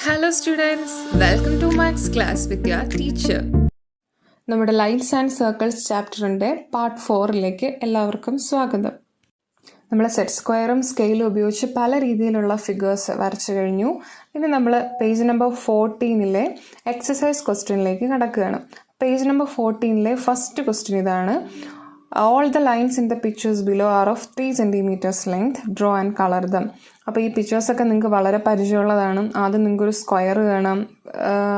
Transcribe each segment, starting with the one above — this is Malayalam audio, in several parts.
Hello students, welcome to Max class with your teacher. നമ്മുടെ ലൈൻസ് ആൻഡ് സർക്കിൾസ് ചാപ്റ്ററിൻ്റെ പാർട്ട് 4ലേക്ക് എല്ലാവർക്കും സ്വാഗതം. നമ്മൾ സെറ്റ് സ്ക്വയറും സ്കെയിലും ഉപയോഗിച്ച് പല രീതിയിലുള്ള ഫിഗേഴ്സ് വരച്ചു കഴിഞ്ഞു. ഇനി നമ്മൾ പേജ് നമ്പർ 14 എക്സസൈസ് ക്വസ്റ്റ്യനിലേക്ക് കടക്കുകയാണ്. പേജ് നമ്പർ 14 ഫസ്റ്റ് ക്വസ്റ്റ്യൻ ഇതാണ്. All the lines in the pictures below are of 3 centimeters length. Draw and color them. അപ്പോൾ ഈ പിക്ചേഴ്സൊക്കെ നിങ്ങൾക്ക് വളരെ പരിചയമുള്ളതാണ്. ആദ്യം നിങ്ങൾക്കൊരു സ്ക്വയർ കാണാം,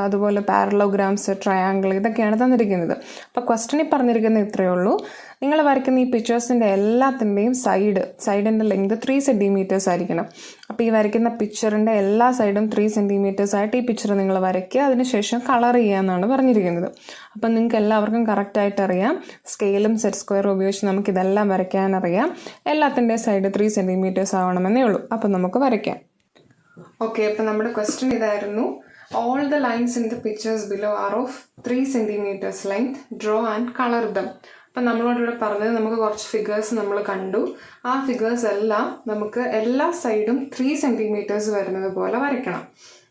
അതുപോലെ പാരലോഗ്രാംസ്, ട്രയാങ്കിൾ, ഇതൊക്കെയാണ് തന്നിരിക്കുന്നത്. അപ്പോൾ ക്വസ്റ്റ്യനിൽ പറഞ്ഞിരിക്കുന്നത് ഇത്രയേ ഉള്ളൂ. നിങ്ങൾ വരയ്ക്കുന്ന ഈ പിക്ചേഴ്സിൻ്റെ എല്ലാത്തിൻ്റെയും സൈഡിൻ്റെ ലെങ്ത് 3 centimeters ആയിരിക്കണം. അപ്പോൾ ഈ വരയ്ക്കുന്ന പിക്ചറിൻ്റെ എല്ലാ സൈഡും 3 centimeters ആയിട്ട് ഈ പിക്ചർ നിങ്ങൾ വരയ്ക്കുക. അതിനുശേഷം കളർ ചെയ്യാമെന്നാണ് പറഞ്ഞിരിക്കുന്നത്. അപ്പം നിങ്ങൾക്ക് എല്ലാവർക്കും കറക്റ്റായിട്ട് അറിയാം, സ്കെയിലും സെറ്റ് സ്ക്വയറും ഉപയോഗിച്ച് നമുക്കിതെല്ലാം വരയ്ക്കാനറിയാം. എല്ലാത്തിൻ്റെ സൈഡ് 3 centimeters ആവണമെന്നേ ഉള്ളൂ. അപ്പം നമുക്ക് വരയ്ക്കാം. ഓക്കെ, അപ്പം നമ്മുടെ ക്വസ്റ്റ്യൻ ഇതായിരുന്നു. All the lines in the pictures below are of 3 centimeters length. Draw and color them. അപ്പം നമ്മളോടിവിടെ പറഞ്ഞത് നമുക്ക് കുറച്ച് ഫിഗേഴ്സ് നമ്മൾ കണ്ടു. ആ ഫിഗേഴ്സ് എല്ലാം നമുക്ക് എല്ലാ സൈഡും 3 centimeters വരുന്നത് പോലെ വരയ്ക്കണം.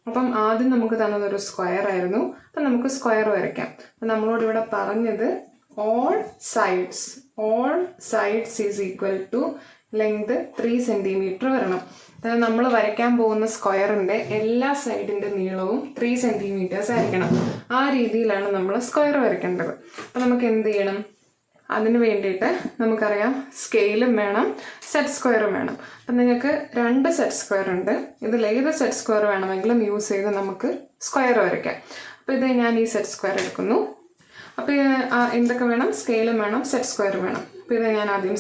അപ്പം ആദ്യം നമുക്ക് തന്നതൊരു സ്ക്വയർ ആയിരുന്നു. അപ്പം നമുക്ക് സ്ക്വയർ വരയ്ക്കാം. അപ്പം നമ്മളോടിവിടെ പറഞ്ഞത് all sides is equal to length 3 centimeter വരണം. അതായത് നമ്മൾ വരയ്ക്കാൻ പോകുന്ന സ്ക്വയറിൻ്റെ എല്ലാ സൈഡിൻ്റെ നീളവും 3 centimeters ആയിരിക്കണം. ആ രീതിയിലാണ് നമ്മൾ സ്ക്വയർ വരയ്ക്കേണ്ടത്. അപ്പം നമുക്ക് എന്ത് ചെയ്യണം? അതിന് വേണ്ടിയിട്ട് നമുക്കറിയാം സ്കെയിലും വേണം, സെറ്റ് സ്ക്വയറും വേണം. അപ്പം നിങ്ങൾക്ക് 2 സെറ്റ് സ്ക്വയർ ഉണ്ട്. ഇതിൽ ഏത് സെറ്റ് സ്ക്വയർ വേണമെങ്കിലും യൂസ് ചെയ്ത് നമുക്ക് സ്ക്വയർ വരയ്ക്കാം. അപ്പോൾ ഇത് ഞാൻ ഈ സെറ്റ് സ്ക്വയർ എടുക്കുന്നു. അപ്പോൾ എന്തൊക്കെ വേണം? സ്കെയിലും വേണം, സെറ്റ് സ്ക്വയർ വേണം. അപ്പോൾ ഇത് ഞാൻ ആദ്യം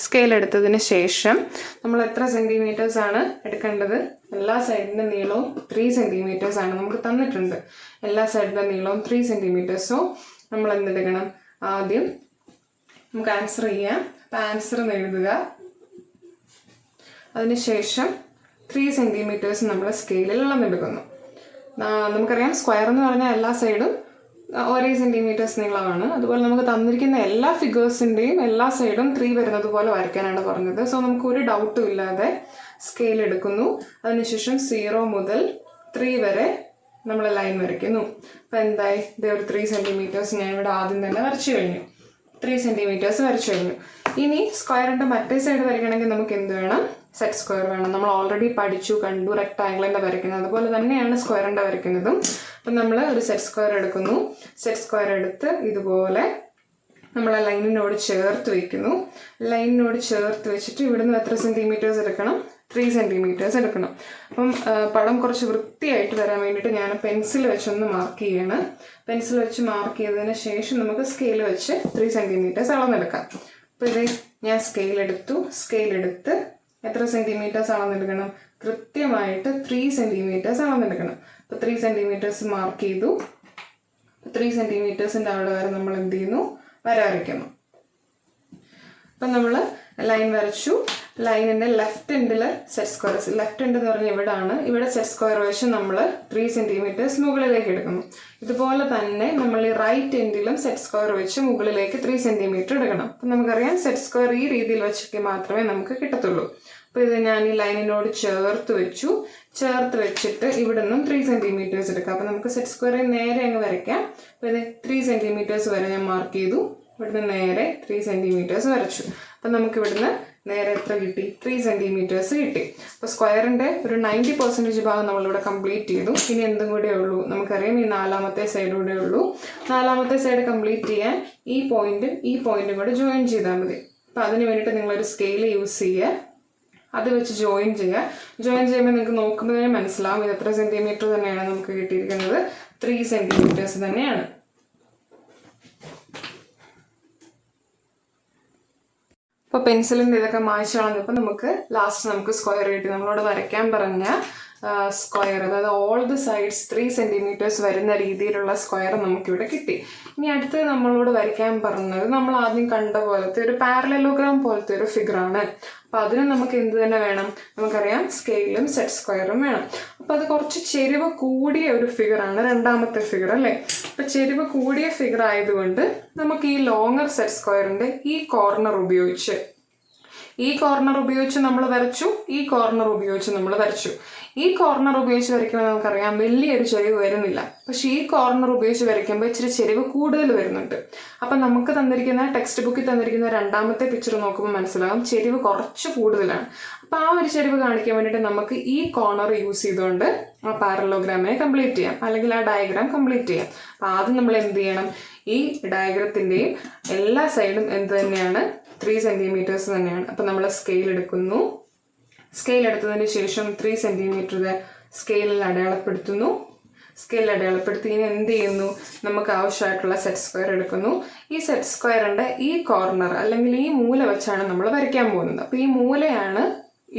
സ്കെയിൽ എടുത്തതിന് ശേഷം നമ്മൾ എത്ര സെൻറ്റിമീറ്റേഴ്സ് ആണ് എടുക്കേണ്ടത്? എല്ലാ സൈഡിൻ്റെ നീളവും 3 centimeters ആണ് നമുക്ക് തന്നിട്ടുണ്ട്. എല്ലാ സൈഡിൻ്റെ നീളവും 3 centimeters. സോ നമ്മൾ എന്തെടുക്കണം? ആദ്യം നമുക്ക് ആൻസർ ചെയ്യാം. അപ്പം ആൻസർ എഴുതുക. അതിനുശേഷം 3 centimeters നമ്മൾ സ്കെയിലിൽ അളന്നെടുക്കുന്നു. നമുക്കറിയാം സ്ക്വയർ എന്ന് പറഞ്ഞാൽ എല്ലാ സൈഡും ഒരേ സെൻറ്റിമീറ്റേഴ്സ് നീളമാണ്. അതുപോലെ നമുക്ക് തന്നിരിക്കുന്ന എല്ലാ ഫിഗേഴ്സിൻ്റെയും എല്ലാ സൈഡും 3 വരുന്നത് പോലെ വരയ്ക്കാനാണ് പറഞ്ഞത്. സോ നമുക്ക് ഒരു ഡൗട്ടും ഇല്ലാതെ സ്കെയിൽ എടുക്കുന്നു. അതിനുശേഷം 0 മുതൽ 3 വരെ നമ്മൾ ലൈൻ വരയ്ക്കുന്നു. അപ്പം എന്തായി? ഇത് ഒരു 3 centimeters ഞാൻ ഇവിടെ ആദ്യം തന്നെ വരച്ചു കഴിഞ്ഞു. 3 centimeters വരച്ചു കഴിഞ്ഞു. ഇനി സ്ക്വയറിൻ്റെ മറ്റേ സൈഡ് വരയ്ക്കണമെങ്കിൽ നമുക്ക് എന്ത് വേണം? സെറ്റ് സ്ക്വയർ വേണം. നമ്മൾ ഓൾറെഡി പഠിച്ചു, കണ്ടു റെക്ടാങ്കിളിൻ്റെ വരയ്ക്കുന്നത്. അതുപോലെ തന്നെയാണ് സ്ക്വയറിൻ്റെ വരയ്ക്കുന്നതും. അപ്പം നമ്മൾ ഒരു സെറ്റ് സ്ക്വയർ എടുക്കുന്നു. സെറ്റ് സ്ക്വയർ എടുത്ത് ഇതുപോലെ നമ്മൾ ആ ലൈനിനോട് ചേർത്ത് വയ്ക്കുന്നു. ലൈനിനോട് ചേർത്ത് വെച്ചിട്ട് ഇവിടുന്ന് എത്ര സെൻറ്റിമീറ്റേഴ്സ് എടുക്കണം? 3 centimeters എടുക്കണം. അപ്പം പടം കുറച്ച് വൃത്തിയായിട്ട് വരാൻ വേണ്ടിയിട്ട് ഞാൻ പെൻസിൽ വെച്ചൊന്ന് മാർക്ക് ചെയ്യണം. പെൻസിൽ വെച്ച് മാർക്ക് ചെയ്തതിന് ശേഷം നമുക്ക് സ്കെയിൽ വെച്ച് 3 centimeters അളന്നെടുക്കാം. അപ്പോൾ ഇത് ഞാൻ സ്കെയിൽ എടുത്ത് എത്ര സെൻറ്റിമീറ്റേഴ്സ് അളന്നെടുക്കണം? കൃത്യമായിട്ട് 3 centimeters അളന്നെടുക്കണം. അപ്പോൾ 3 centimeters മാർക്ക് ചെയ്തു. 3 centimetersൻ്റെ അവിടെ വരെ നമ്മൾ എന്ത് ചെയ്യുന്നു? വരയ്ക്കുന്നു. അപ്പം നമ്മൾ ലൈൻ വരച്ചു. ലൈനിൻ്റെ ലെഫ്റ്റ് എൻഡിൽ സെറ്റ് സ്ക്വയർ, ലെഫ്റ്റ് എൻഡ് എന്ന് പറഞ്ഞാൽ ഇവിടെയാണ്. ഇവിടെ സെറ്റ് സ്ക്വയർ വെച്ച് നമ്മൾ 3 centimeters മുകളിലേക്ക് എടുക്കുന്നു. ഇതുപോലെ തന്നെ നമ്മൾ ഈ റൈറ്റ് എൻഡിലും സെറ്റ് സ്ക്വയർ വെച്ച് മുകളിലേക്ക് 3 centimeter എടുക്കണം. അപ്പം നമുക്കറിയാം സെറ്റ് സ്ക്വയർ ഈ രീതിയിൽ വെച്ചെങ്കിൽ മാത്രമേ നമുക്ക് കിട്ടത്തുള്ളൂ. അപ്പോൾ ഇത് ഞാൻ ഈ ലൈനിനോട് ചേർത്ത് വെച്ചിട്ട് ഇവിടെ നിന്നും 3 centimeters എടുക്കാം. അപ്പം നമുക്ക് സെറ്റ് സ്ക്വയറിൽ നേരെ അങ്ങ് വരയ്ക്കാം. അപ്പോൾ ഇത് 3 centimeters വരെ ഞാൻ മാർക്ക് ചെയ്തു. ഇവിടുന്ന് നേരെ 3 centimeters വരച്ചു. അപ്പം നമുക്ക് ഇവിടുന്ന് നേരെ എത്ര കിട്ടി? 3 centimeters കിട്ടി. അപ്പോൾ സ്ക്വയറിൻ്റെ ഒരു 90% ഭാഗം നമ്മളിവിടെ കംപ്ലീറ്റ് ചെയ്തു. ഇനി എന്തും കൂടെ ഉള്ളൂ? നമുക്കറിയാം ഈ 4ാമത്തെ സൈഡ് കൂടെ ഉള്ളൂ. 4ാമത്തെ സൈഡ് കംപ്ലീറ്റ് ചെയ്യാൻ ഈ പോയിന്റും കൂടെ ജോയിൻ ചെയ്താൽ മതി. അപ്പോൾ അതിന് വേണ്ടിയിട്ട് നിങ്ങളൊരു സ്കെയിൽ യൂസ് ചെയ്യുക. അത് വെച്ച് ജോയിൻ ചെയ്യുമ്പോൾ നിങ്ങൾക്ക് നോക്കുമ്പോൾ തന്നെ മനസ്സിലാവും ഇത് എത്ര സെൻറ്റിമീറ്റർ തന്നെയാണ് നമുക്ക് കിട്ടിയിരിക്കുന്നത്? 3 centimeters തന്നെയാണ്. അപ്പോൾ പെൻസിലിൻ്റെ ഇതൊക്കെ മായ്ച്ചു കളഞ്ഞപ്പോൾ നമുക്ക് സ്ക്വയർ കിട്ടി. നമ്മളോട് വരയ്ക്കാൻ പറഞ്ഞ സ്ക്വയർ, അതായത് ഓൾ ദി സൈഡ്സ് 3 centimeters വരുന്ന രീതിയിലുള്ള സ്ക്വയർ നമുക്കിവിടെ കിട്ടി. ഇനി അടുത്ത് നമ്മളോട് വരയ്ക്കാൻ പറഞ്ഞത് നമ്മൾ ആദ്യം കണ്ട പോലത്തെ ഒരു പാരലലോഗ്രാം പോലത്തെ ഒരു ഫിഗറാണ്. അപ്പോൾ അതിന് നമുക്ക് എന്ത് തന്നെ വേണം? നമുക്കറിയാം സ്കെയിലും സെറ്റ് സ്ക്വയറും വേണം. അപ്പോൾ അത് കുറച്ച് ചെരിവ് കൂടിയ ഒരു ഫിഗറാണ് 2ാമത്തെ ഫിഗർ, അല്ലേ? അപ്പോൾ ചെരിവ് കൂടിയ ഫിഗർ ആയതുകൊണ്ട് നമുക്ക് ഈ ലോങ്ങർ സെറ്റ് സ്ക്വയറിൻ്റെ ഈ കോർണർ ഉപയോഗിച്ച് നമ്മൾ വരച്ചു, ഈ കോർണർ ഉപയോഗിച്ച് നമ്മൾ വരച്ചു. ഈ കോർണർ ഉപയോഗിച്ച് വരയ്ക്കുമ്പോൾ നമുക്കറിയാം വലിയൊരു ചെരിവ് വരുന്നില്ല. പക്ഷെ ഈ കോർണർ ഉപയോഗിച്ച് വരയ്ക്കുമ്പോൾ ഇച്ചിരി ചെരിവ് കൂടുതൽ വരുന്നുണ്ട്. അപ്പം നമുക്ക് തന്നിരിക്കുന്ന ടെക്സ്റ്റ് ബുക്കിൽ തന്നിരിക്കുന്ന രണ്ടാമത്തെ പിക്ചർ നോക്കുമ്പോൾ മനസ്സിലാകും ചെരിവ് കുറച്ച് കൂടുതലാണ്. അപ്പം ആ ഒരു ചെരിവ് കാണിക്കാൻ വേണ്ടിയിട്ട് നമുക്ക് ഈ കോർണർ യൂസ് ചെയ്തുകൊണ്ട് ആ പാരലോഗ്രാമിനെ കംപ്ലീറ്റ് ചെയ്യാം, അല്ലെങ്കിൽ ആ ഡയഗ്രാം കംപ്ലീറ്റ് ചെയ്യാം. അപ്പം ആദ്യം നമ്മൾ എന്ത് ചെയ്യണം, ഈ ഡയഗ്രത്തിൻ്റെയും എല്ലാ സൈഡും എന്ത് തന്നെയാണ്, 3 സെൻറ്റിമീറ്റേഴ്സ് തന്നെയാണ്. അപ്പം നമ്മൾ സ്കെയിൽ എടുക്കുന്നു. സ്കെയിൽ എടുത്തതിന് ശേഷം 3 സെൻറ്റിമീറ്റർ സ്കെയിലിൽ അടയാളപ്പെടുത്തുന്നു. സ്കെയിൽ അടയാളപ്പെടുത്തി ഇനി എന്ത് ചെയ്യുന്നു, നമുക്ക് ആവശ്യമായിട്ടുള്ള സെറ്റ് സ്ക്വയർ എടുക്കുന്നു. ഈ സെറ്റ് സ്ക്വയറിൻ്റെ ഈ കോർണർ അല്ലെങ്കിൽ ഈ മൂല വെച്ചാണ് നമ്മൾ വരയ്ക്കാൻ പോകുന്നത്. അപ്പോൾ ഈ മൂലയാണ്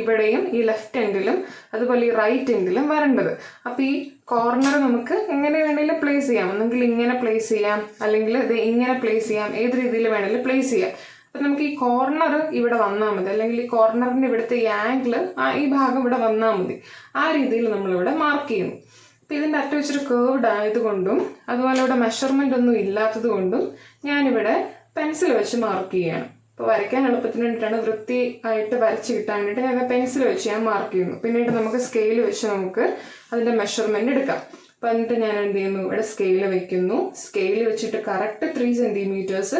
ഇവിടെയും ഈ ലെഫ്റ്റ് എൻഡിലും അതുപോലെ ഈ റൈറ്റ് എൻഡിലും വരേണ്ടത്. അപ്പോൾ ഈ കോർണർ നമുക്ക് എങ്ങനെ വേണമെങ്കിലും പ്ലേസ് ചെയ്യാം. ഒന്നെങ്കിൽ ഇങ്ങനെ പ്ലേസ് ചെയ്യാം, അല്ലെങ്കിൽ ഇത് ഇങ്ങനെ പ്ലേസ് ചെയ്യാം, ഏത് രീതിയിൽ വേണമെങ്കിലും പ്ലേസ് ചെയ്യാം. അപ്പം നമുക്ക് ഈ കോർണർ ഇവിടെ വന്നാൽ മതി, അല്ലെങ്കിൽ ഈ കോർണറിൻ്റെ ഇവിടുത്തെ ഈ ആംഗിൾ ഈ ഭാഗം ഇവിടെ വന്നാൽ മതി. ആ രീതിയിൽ നമ്മളിവിടെ മാർക്ക് ചെയ്യുന്നു. അപ്പം ഇതിൻ്റെ അറ്റം വെച്ചൊരു കേർവ്ഡ് ആയതുകൊണ്ടും അതുപോലെ ഇവിടെ മെഷർമെൻ്റ് ഒന്നും ഇല്ലാത്തത് കൊണ്ടും ഞാനിവിടെ പെൻസിൽ വെച്ച് മാർക്ക് ചെയ്യുകയാണ്. അപ്പോൾ വരയ്ക്കാൻ എളുപ്പത്തിന് വേണ്ടിയിട്ടാണ്, വൃത്തി ആയിട്ട് വരച്ച് കിട്ടാൻ വേണ്ടിയിട്ട് ഞാൻ പെൻസിൽ വെച്ച് ഞാൻ മാർക്ക് ചെയ്യുന്നു. പിന്നീട് നമുക്ക് സ്കെയിൽ വെച്ച് നമുക്ക് അതിൻ്റെ മെഷർമെൻ്റ് എടുക്കാം. അപ്പോൾ എന്നിട്ട് ഞാൻ എന്ത് ചെയ്യുന്നു, ഇവിടെ സ്കെയിൽ വെക്കുന്നു. സ്കെയിൽ വെച്ചിട്ട് കറക്റ്റ് 3 സെൻറ്റിമീറ്റേഴ്സ്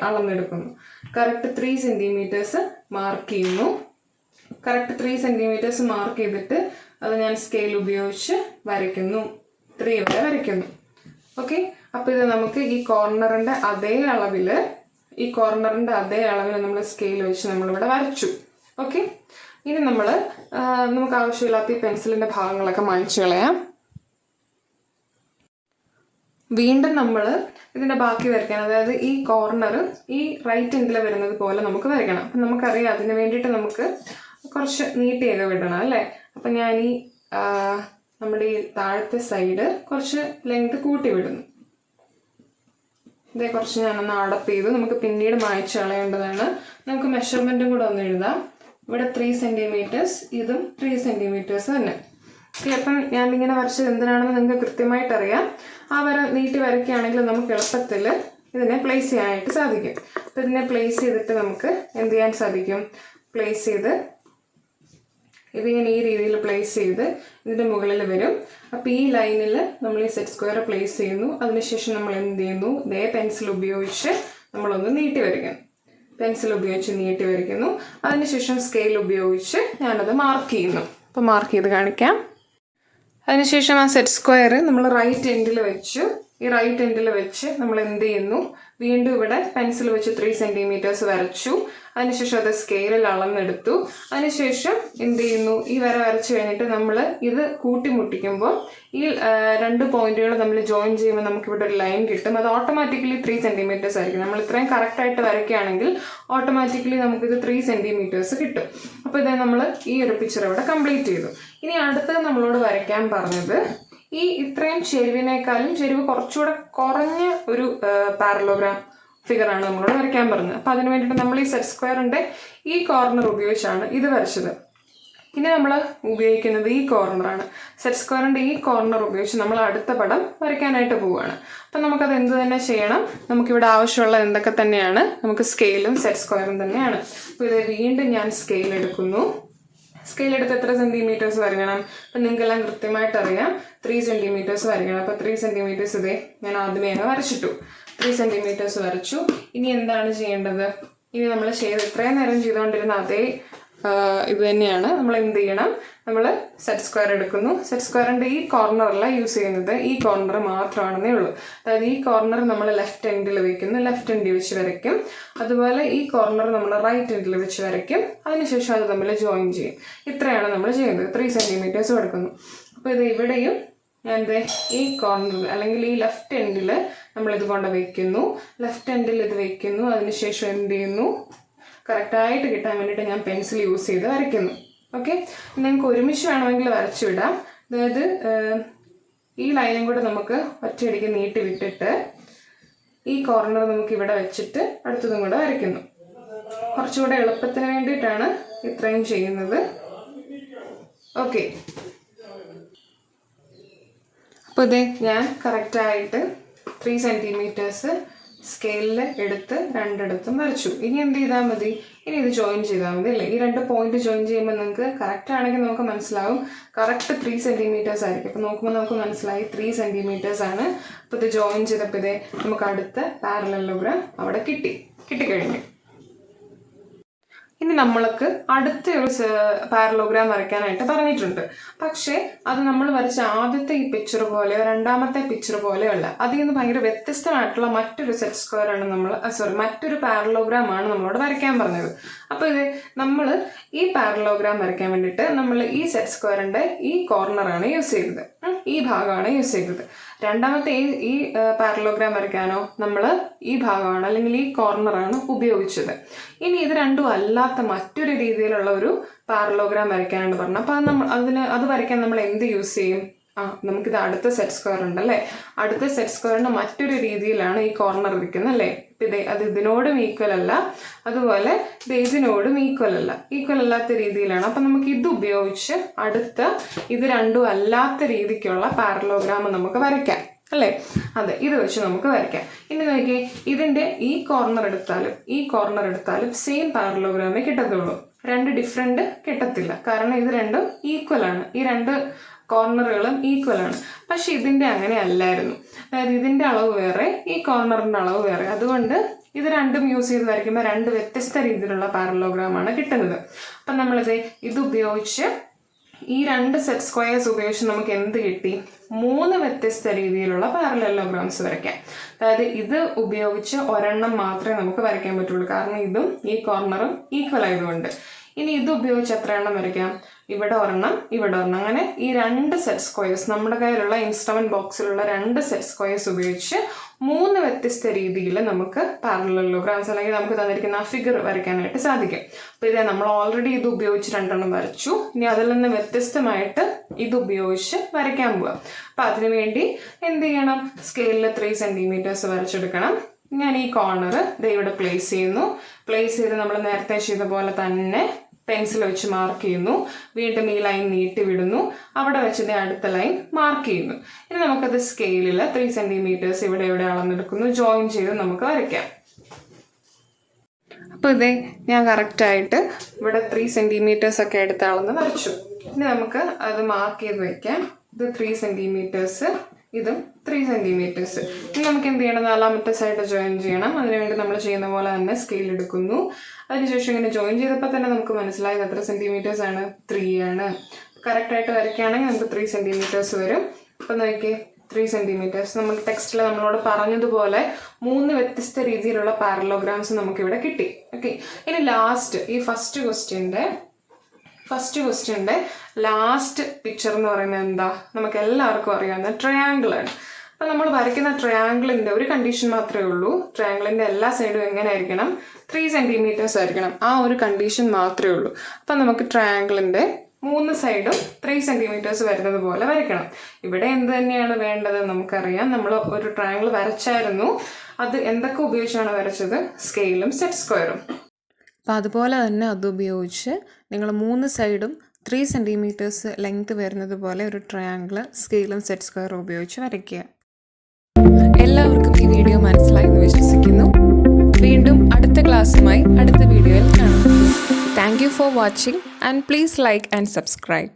അളന്നെടുക്കുന്നു. കറക്റ്റ് 3 സെൻറ്റിമീറ്റേഴ്സ് മാർക്ക് ചെയ്യുന്നു. കറക്റ്റ് 3 സെൻറ്റിമീറ്റേഴ്സ് മാർക്ക് ചെയ്തിട്ട് അത് ഞാൻ സ്കെയിൽ ഉപയോഗിച്ച് വരയ്ക്കുന്നു. 3 വരെ വരയ്ക്കുന്നു. ഓക്കെ, അപ്പോൾ ഇത് നമുക്ക് ഈ കോർണറിൻ്റെ അതേ അളവിൽ നമ്മൾ സ്കെയിൽ വെച്ച് നമ്മളിവിടെ വരച്ചു. ഓക്കെ, ഇനി നമുക്ക് ആവശ്യമില്ലാത്ത ഈ പെൻസിലിൻ്റെ ഭാഗങ്ങളൊക്കെ മായ്ച്ചു കളയാം. വീണ്ടും നമ്മൾ ഇതിൻ്റെ ബാക്കി വരയ്ക്കണം. അതായത് ഈ കോർണർ ഈ റൈറ്റ് എൻഡിൽ വരുന്നത് പോലെ നമുക്ക് വരയ്ക്കണം. അപ്പം നമുക്കറിയാം അതിന് വേണ്ടിയിട്ട് നമുക്ക് കുറച്ച് നീട്ടിയൊക്കെ വിടണം അല്ലേ. അപ്പം ഞാൻ ഈ നമ്മുടെ ഈ താഴത്തെ സൈഡ് കുറച്ച് ലെങ്ത് കൂട്ടി വിടുന്നു. ഇതേ കുറച്ച് ഞാനൊന്ന് അടപ്പ് ചെയ്തു. നമുക്ക് പിന്നീട് മായ്ച്ചു കളയേണ്ടതാണ്. നമുക്ക് മെഷർമെൻറ്റും കൂടെ ഒന്ന് എഴുതാം. ഇവിടെ 3 സെൻറ്റിമീറ്റേഴ്സ്, ഇതും 3 സെൻറ്റിമീറ്റേഴ്സ് തന്നെ. അപ്പം ഞാനിങ്ങനെ വരച്ചത് എന്തിനാണെന്ന് നിങ്ങൾക്ക് കൃത്യമായിട്ട് അറിയാം. ആ വര നീട്ടി വരയ്ക്കുകയാണെങ്കിൽ നമുക്ക് എളുപ്പത്തിൽ ഇതിനെ പ്ലേസ് ചെയ്യാനായിട്ട് സാധിക്കും. അപ്പം ഇതിനെ പ്ലേസ് ചെയ്തിട്ട് നമുക്ക് എന്ത് ചെയ്യാൻ സാധിക്കും, പ്ലേസ് ചെയ്ത് ഇതിങ്ങനെ ഈ രീതിയിൽ പ്ലേസ് ചെയ്ത് ഇതിൻ്റെ മുകളിൽ വരും. അപ്പോൾ ഈ ലൈനിൽ നമ്മൾ ഈ സെറ്റ് സ്ക്വയർ പ്ലേസ് ചെയ്യുന്നു. അതിനുശേഷം നമ്മൾ എന്ത് ചെയ്യുന്നു, ഇതേ പെൻസിൽ ഉപയോഗിച്ച് നമ്മളൊന്ന് നീട്ടി വരയ്ക്കുന്നു. പെൻസിൽ ഉപയോഗിച്ച് നീട്ടി വരയ്ക്കുന്നു. അതിനുശേഷം സ്കെയിൽ ഉപയോഗിച്ച് ഞാനത് മാർക്ക് ചെയ്യുന്നു. അപ്പോൾ മാർക്ക് ചെയ്ത് കാണിക്കാം. അതിനുശേഷം ആ സെറ്റ് സ്ക്വയർ നമ്മൾ റൈറ്റ് എൻഡിൽ വെച്ചു. ഈ റൈറ്റ് എൻഡിൽ വെച്ച് നമ്മൾ എന്ത് ചെയ്യുന്നു, വീണ്ടും ഇവിടെ പെൻസിൽ വെച്ച് 3 സെൻറ്റിമീറ്റേഴ്സ് വരച്ചു. അതിനുശേഷം അത് സ്കെയിലിൽ അളന്നെടുത്തു. അതിനുശേഷം എന്ത് ചെയ്യുന്നു, ഈ വര വരച്ചു കഴിഞ്ഞിട്ട് നമ്മൾ ഇത് കൂട്ടിമുട്ടിക്കുമ്പോൾ ഈ 2 പോയിന്റുകൾ നമ്മൾ ജോയിൻ ചെയ്യുമ്പോൾ നമുക്കിവിടെ ഒരു ലൈൻ കിട്ടും. അത് ഓട്ടോമാറ്റിക്കലി 3 സെൻറ്റിമീറ്റേഴ്സ് ആയിരിക്കും. നമ്മൾ ഇത്രയും കറക്റ്റായിട്ട് വരയ്ക്കുകയാണെങ്കിൽ ഓട്ടോമാറ്റിക്കലി നമുക്കിത് 3 സെൻറ്റിമീറ്റേഴ്സ് കിട്ടും. അപ്പോൾ ഇത് നമ്മൾ ഈ ഒരു പിക്ചർ ഇവിടെ കംപ്ലീറ്റ് ചെയ്തു. ഇനി അടുത്തത് നമ്മളോട് വരയ്ക്കാൻ പറഞ്ഞത് ഈ ഇത്രയും ചെരിവിനേക്കാളും ചെരിവ് കുറച്ചുകൂടെ കുറഞ്ഞ ഒരു പാരലോഗ്രാം ഫിഗറാണ് നമ്മളോട് വരയ്ക്കാൻ പറഞ്ഞത്. അപ്പോൾ അതിന് വേണ്ടിയിട്ട് നമ്മൾ ഈ സെറ്റ് സ്ക്വയറിൻ്റെ ഈ കോർണർ ഉപയോഗിച്ചാണ് ഇത് വരച്ചത്. ഇനി നമ്മൾ ഉപയോഗിക്കുന്നത് ഈ കോർണറാണ്. സെറ്റ് സ്ക്വയറിൻ്റെ ഈ കോർണർ ഉപയോഗിച്ച് നമ്മൾ അടുത്ത പടം വരയ്ക്കാനായിട്ട് പോവുകയാണ്. അപ്പം നമുക്കത് എന്ത് തന്നെ ചെയ്യണം, നമുക്കിവിടെ ആവശ്യമുള്ള എന്തൊക്കെ തന്നെയാണ്, നമുക്ക് സ്കെയിലും സെറ്റ് സ്ക്വയറും തന്നെയാണ്. അപ്പോൾ ഇത് വീണ്ടും ഞാൻ സ്കെയിൽ എടുക്കുന്നു. സ്കെയിൽ എടുത്ത് എത്ര സെൻറ്റിമീറ്റേഴ്സ് വരയ്ക്കണം, അപ്പം നിങ്ങൾക്കെല്ലാം കൃത്യമായിട്ട് അറിയാം 3 സെൻറ്റിമീറ്റേഴ്സ് വരയ്ക്കണം. അപ്പോൾ 3 സെൻറ്റിമീറ്റേഴ്സ് ഇതേ ഞാൻ ആദ്യമേ അങ്ങ് വരച്ചിട്ടു. 3 സെൻറ്റിമീറ്റേഴ്സ് വരച്ചു. ഇനി എന്താണ് ചെയ്യേണ്ടത്, ഇനി നമ്മൾ ഇത്രയും നേരം ചെയ്തുകൊണ്ടിരുന്ന അതേ ഇത് തന്നെയാണ്. നമ്മൾ എന്ത് ചെയ്യണം, നമ്മൾ സെറ്റ് സ്ക്വയർ എടുക്കുന്നു. സെറ്റ് സ്ക്വയറിൻ്റെ ഈ കോർണറല്ല യൂസ് ചെയ്യുന്നത്, ഈ കോർണർ മാത്രമാണെന്നേ ഉള്ളൂ. അതായത് ഈ കോർണർ നമ്മൾ ലെഫ്റ്റ് എൻഡിൽ വയ്ക്കുന്നു, ലെഫ്റ്റ് എൻഡിൽ വെച്ച് വരയ്ക്കും. അതുപോലെ ഈ കോർണർ നമ്മൾ റൈറ്റ് എൻഡിൽ വെച്ച് വരയ്ക്കും. അതിനുശേഷം അത് തമ്മിൽ ജോയിൻ ചെയ്യും. ഇത്രയാണ് നമ്മൾ ചെയ്യുന്നത്. 3 സെൻറ്റിമീറ്റേഴ്സ് എടുക്കുന്നു. അപ്പോൾ ഇത് ഇവിടെയും ഞാൻ ഈ കോർണറിൽ അല്ലെങ്കിൽ ഈ ലെഫ്റ്റ് എൻഡിൽ നമ്മളിത് കൊണ്ട് വയ്ക്കുന്നു. ലെഫ്റ്റ് എൻഡിൽ ഇത് വയ്ക്കുന്നു. അതിനുശേഷം എന്ത് ചെയ്യുന്നു, കറക്റ്റായിട്ട് കിട്ടാൻ വേണ്ടിയിട്ട് ഞാൻ പെൻസിൽ യൂസ് ചെയ്ത് വരയ്ക്കുന്നു. ഓക്കെ, നിങ്ങൾക്ക് ഒരുമിച്ച് വേണമെങ്കിൽ വരച്ചു വിടാം. അതായത് ഈ ലൈനും കൂടെ നമുക്ക് ഒറ്റയടിക്ക് നീട്ടി വിട്ടിട്ട് ഈ കോർണർ നമുക്ക് ഇവിടെ വെച്ചിട്ട് അടുത്തതും കൂടെ വരയ്ക്കുന്നു. കുറച്ചുകൂടെ എളുപ്പത്തിന് വേണ്ടിയിട്ടാണ് ഇത്രയും ചെയ്യുന്നത്. ഓക്കെ, അപ്പോൾ ഇത് ഞാൻ കറക്റ്റായിട്ട് 3 സെൻറ്റിമീറ്റേഴ്സ് സ്കെയിലിൽ എടുത്ത് രണ്ടിടത്തും വരച്ചു. ഇനി എന്ത് ചെയ്താൽ മതി, ഇനി ഇത് ജോയിൻ ചെയ്താൽ മതി അല്ലേ. ഈ 2 പോയിന്റ് ജോയിൻ ചെയ്യുമ്പോൾ നിങ്ങൾക്ക് കറക്റ്റ് ആണെങ്കിൽ നമുക്ക് മനസ്സിലാവും കറക്റ്റ് 3 സെൻറ്റിമീറ്റേഴ്സ് ആയിരിക്കും. അപ്പോൾ നോക്കുമ്പോൾ നമുക്ക് മനസ്സിലായി 3 സെൻറ്റിമീറ്റേഴ്സ് ആണ്. അപ്പോൾ ഇത് ജോയിൻ ചെയ്തപ്പോൾ ഇതേ നമുക്ക് അടുത്ത പാരലലോഗ്രാം അവിടെ കിട്ടിക്കഴിഞ്ഞു. ഇനി നമ്മൾക്ക് അടുത്ത ഒരു പാരലോഗ്രാം വരയ്ക്കാനായിട്ട് പറഞ്ഞിട്ടുണ്ട്. പക്ഷേ അത് നമ്മൾ വരച്ച ആദ്യത്തെ ഈ പിക്ചർ പോലെയോ രണ്ടാമത്തെ പിക്ചർ പോലെയോ അല്ല. അതിൽ നിന്ന് ഭയങ്കര വ്യത്യസ്തമായിട്ടുള്ള മറ്റൊരു സെറ്റ് സ്ക്വയർ ആണ് മറ്റൊരു പാരലോഗ്രാം ആണ് നമ്മളോട് വരയ്ക്കാൻ പറഞ്ഞത്. അപ്പോൾ ഇത് നമ്മൾ ഈ പാരലോഗ്രാം വരയ്ക്കാൻ വേണ്ടിയിട്ട് നമ്മൾ ഈ സെറ്റ് സ്ക്വയറിന്റെ ഈ കോർണറാണ് യൂസ് ചെയ്തത്, ഈ ഭാഗമാണ് യൂസ് ചെയ്തത്. രണ്ടാമത്തെ ഈ പാരലോഗ്രാം വരയ്ക്കാനോ നമ്മൾ ഈ ഭാഗമാണ് അല്ലെങ്കിൽ ഈ കോർണറാണ് ഉപയോഗിച്ചത്. ഇനി ഇത് രണ്ടും അല്ലാത്ത മറ്റൊരു രീതിയിലുള്ള ഒരു പാരലോഗ്രാം വരയ്ക്കാനാണ് പറഞ്ഞത്. അപ്പോൾ അത് വരയ്ക്കാൻ നമ്മൾ എന്ത് യൂസ് ചെയ്യും? നമുക്കിത് അടുത്ത സെറ്റ് സ്ക്വയർ ഉണ്ടല്ലേ, അടുത്ത സെറ്റ് സ്ക്വയറിന്റെ മറ്റൊരു രീതിയിലാണ് ഈ കോർണർ ഇരിക്കുന്നത് അല്ലേ. അത് ഇതിനോടും ഈക്വൽ അല്ല, അതുപോലെ ഇത് ഇതിനോടും ഈക്വൽ അല്ലാത്ത രീതിയിലാണ്. അപ്പം നമുക്ക് ഇത് ഉപയോഗിച്ച് ഇത് രണ്ടും അല്ലാത്ത രീതിക്കുള്ള പാരലോഗ്രാം നമുക്ക് വരയ്ക്കാം അല്ലേ. അതെ, ഇത് വെച്ച് നമുക്ക് വരയ്ക്കാം. ഇനി നോക്കിയേ, ഇതിന്റെ ഈ കോർണർ എടുത്താലും സെയിം പാരലോഗ്രാമേ കിട്ടത്തുള്ളൂ. 2 ഡിഫറെന്റ് കിട്ടത്തില്ല, കാരണം ഇത് രണ്ടും ഈക്വൽ ആണ്. ഈ 2 കോർണറുകളും ഈക്വൽ ആണ്. പക്ഷെ ഇതിന്റെ അങ്ങനെ അല്ലായിരുന്നു. അതായത് ഇതിന്റെ അളവ് വേറെ, ഈ കോർണറിന്റെ അളവ് വേറെ. അതുകൊണ്ട് ഇത് രണ്ടും യൂസ് ചെയ്ത് വരയ്ക്കുമ്പോൾ 2 വ്യത്യസ്ത രീതിയിലുള്ള പാരലോഗ്രാം ആണ് കിട്ടുന്നത്. അപ്പം നമ്മളിത് ഉപയോഗിച്ച് ഈ 2 സെറ്റ് സ്ക്വയേഴ്സ് ഉപയോഗിച്ച് നമുക്ക് എന്ത് കിട്ടി? 3 വ്യത്യസ്ത രീതിയിലുള്ള പാരലലോഗ്രാംസ് വരയ്ക്കാം. അതായത് ഇത് ഉപയോഗിച്ച് ഒരെണ്ണം മാത്രമേ നമുക്ക് വരയ്ക്കാൻ പറ്റുള്ളൂ, കാരണം ഇതും ഈ കോർണറും ഈക്വൽ ആയതുകൊണ്ട്. ഇനി ഇത് ഉപയോഗിച്ച് എത്ര എണ്ണം വരയ്ക്കാം? ഇവിടെ ഒരെണ്ണം, അങ്ങനെ ഈ 2 സെറ്റ് സ്ക്വയേഴ്സ്, നമ്മുടെ കയ്യിലുള്ള ഇൻസ്ട്രുമെന്റ് ബോക്സിലുള്ള 2 സെറ്റ് സ്ക്വയേഴ്സ് ഉപയോഗിച്ച് 3 വ്യത്യസ്ത രീതിയിൽ നമുക്ക് പാരലലോഗ്രാംസ് അല്ലെങ്കിൽ നമുക്ക് തന്നിരിക്കുന്ന ആ ഫിഗർ വരയ്ക്കാനായിട്ട് സാധിക്കും. അപ്പോൾ ഇതേ നമ്മൾ ഓൾറെഡി ഇത് ഉപയോഗിച്ച് 2 എണ്ണം വരച്ചു. ഇനി അതിൽ നിന്ന് വ്യത്യസ്തമായിട്ട് ഇത് ഉപയോഗിച്ച് വരയ്ക്കാൻ പോവാം. അപ്പം അതിനുവേണ്ടി എന്ത് ചെയ്യണം? സ്കെയിലിൽ 3 സെൻറ്റിമീറ്റേഴ്സ് വരച്ചെടുക്കണം. ഞാൻ ഈ കോർണർ ഇവിടെ പ്ലേസ് ചെയ്ത് നമ്മൾ നേരത്തെ ചെയ്ത പോലെ തന്നെ പെൻസിൽ വെച്ച് മാർക്ക് ചെയ്യുന്നു. വീണ്ടും ഈ ലൈൻ നീട്ടി വിടുന്നു. അവിടെ വെച്ച് അടുത്ത ലൈൻ മാർക്ക് ചെയ്യുന്നു. ഇനി നമുക്കത് സ്കെയിലിൽ 3 സെൻറ്റിമീറ്റേഴ്സ് ഇവിടെ അളന്നെടുക്കുന്നു. ജോയിൻ ചെയ്ത് നമുക്ക് വരയ്ക്കാം. അപ്പോൾ ഇതേ ഞാൻ കറക്റ്റായിട്ട് ഇവിടെ 3 സെൻറ്റിമീറ്റേഴ്സ് ഒക്കെ എടുത്ത് അളന്ന് വരച്ചു. ഇനി നമുക്ക് അത് മാർക്ക് ചെയ്ത് വയ്ക്കാം. ഇത് 3 സെൻറ്റിമീറ്റേഴ്സ്, ഇതും 3 സെൻറ്റിമീറ്റേഴ്സ്. ഇനി നമുക്ക് എന്ത് ചെയ്യണം? 4ാമത്തെ സൈഡ് ജോയിൻ ചെയ്യണം. അതിനുവേണ്ടി നമ്മൾ ചെയ്യുന്ന പോലെ തന്നെ സ്കെയിൽ എടുക്കുന്നു. അതിനുശേഷം ഇങ്ങനെ ജോയിൻ ചെയ്തപ്പോൾ തന്നെ നമുക്ക് മനസ്സിലായത് എത്ര സെൻറ്റിമീറ്റേഴ്സ് ആണ്? 3 ആണ്. കറക്റ്റായിട്ട് വരയ്ക്കുകയാണെങ്കിൽ നമുക്ക് 3 സെൻറ്റിമീറ്റേഴ്സ് വരും. അപ്പം നോക്കിയേ, 3 സെൻറ്റിമീറ്റേഴ്സ്. നമ്മൾ ടെക്സ്റ്റിൽ നമ്മളോട് പറഞ്ഞതുപോലെ 3 വ്യത്യസ്ത രീതിയിലുള്ള പാരലോഗ്രാംസ് നമുക്കിവിടെ കിട്ടി. ഓക്കെ, ഇനി ലാസ്റ്റ് ഈ ഫസ്റ്റ് ക്വസ്റ്റ്യൻ്റെ ലാസ്റ്റ് പിക്ചർ എന്ന് പറയുന്നത് എന്താ? നമുക്ക് എല്ലാവർക്കും അറിയാവുന്ന ട്രയാങ്കിൾ ആണ്. അപ്പം നമ്മൾ വരയ്ക്കുന്ന ട്രയാങ്കിളിൻ്റെ ഒരു കണ്ടീഷൻ മാത്രമേ ഉള്ളൂ. ട്രയാങ്കിളിൻ്റെ എല്ലാ സൈഡും എങ്ങനെ ആയിരിക്കണം? 3 സെൻറ്റിമീറ്റേഴ്സ് ആയിരിക്കണം. ആ ഒരു കണ്ടീഷൻ മാത്രമേ ഉള്ളൂ. അപ്പം നമുക്ക് ട്രയാങ്കിളിൻ്റെ 3 സൈഡും 3 സെൻറ്റിമീറ്റേഴ്സ് വരുന്നത് പോലെ വരയ്ക്കണം. ഇവിടെ എന്ത് തന്നെയാണ് വേണ്ടത്? നമുക്കറിയാം, നമ്മൾ ഒരു ട്രയാങ്കിൾ വരച്ചായിരുന്നു. അത് എന്തൊക്കെ ഉപയോഗിച്ചാണ് വരച്ചത്? സ്കെയിലും സെറ്റ് സ്ക്വയറും. അപ്പോൾ അതുപോലെ തന്നെ അതുപയോഗിച്ച് നിങ്ങൾ 3 സൈഡും 3 സെൻറ്റിമീറ്റേഴ്സ് ലെങ്ത് വരുന്നത് പോലെ ഒരു ട്രയാങ്കിൾ സ്കെയിലും സെറ്റ് സ്ക്വയറും ഉപയോഗിച്ച് വരയ്ക്കുക. എല്ലാവർക്കും ഈ വീഡിയോ മനസ്സിലായി എന്ന് വിശ്വസിക്കുന്നു. വീണ്ടും അടുത്ത ക്ലാസ്സുമായി അടുത്ത വീഡിയോയിൽ കാണാം. Thank you for watching and please like and subscribe.